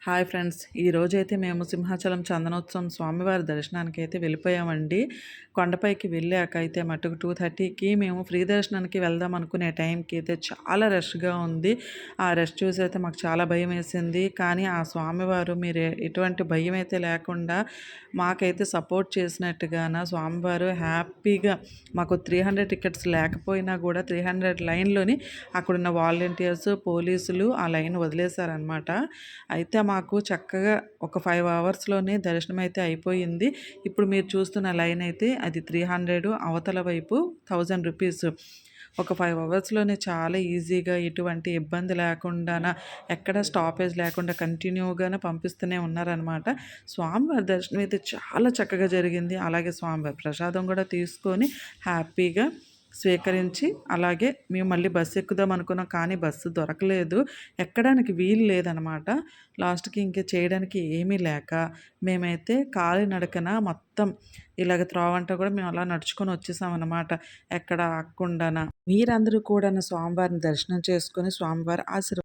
Hi friends. ఈరోజైతే మేము సింహాచలం చందనోత్సవం స్వామివారి దర్శనానికైతే వెళ్ళిపోయామండి. కొండపైకి వెళ్ళాక అయితే మటుకు 2:30కి మేము ఫ్రీ దర్శనానికి వెళ్దాం అనుకునే టైంకి అయితే చాలా రష్‌గా ఉంది. ఆ రష్ చూసైతే మాకు చాలా భయమేసింది. కానీ ఆ స్వామివారు మీరు ఎటువంటి భయమైతే లేకుండా మాకైతే సపోర్ట్ చేసినట్టుగాన స్వామివారు హ్యాపీగా మాకు 300 టికెట్స్ లేకపోయినా కూడా 300 లైన్‌లోని అక్కడున్న వాలంటీర్స్, పోలీసులు ఆ లైన్ వదిలేశారనమాట. అయితే మాకు చక్కగా ఒక 5 అవర్స్‌లోనే దర్శనమైతే అయిపోయింది. ఇప్పుడు మీరు చూస్తున్న లైన్ అయితే అది 300 అవతల వైపు రూ. 1000. ఒక 5 అవర్స్‌లోనే చాలా ఈజీగా ఎటువంటి ఇబ్బంది లేకుండాన ఎక్కడ స్టాపేజ్ లేకుండా కంటిన్యూగానే పంపిస్తూనే ఉన్నారనమాట. స్వామివారి దర్శనం అయితే చాలా చక్కగా జరిగింది. అలాగే స్వామివారి ప్రసాదం కూడా తీసుకొని హ్యాపీగా స్వీకరించి అలాగే మేము మళ్ళీ బస్సు ఎక్కుదాం అనుకున్నాం. కానీ బస్సు దొరకలేదు. ఎక్కడానికి వీలు లేదనమాట. లాస్ట్‌కి ఇంక చేయడానికి ఏమీ లేక మేమైతే కాలినడకన మొత్తం ఇలాగ త్రోవంతా కూడా మేము అలా నడుచుకొని వచ్చేసామనమాట. ఎక్కడ ఆగకుండాన. మీరందరూ కూడాను స్వామివారిని దర్శనం చేసుకొని స్వామివారి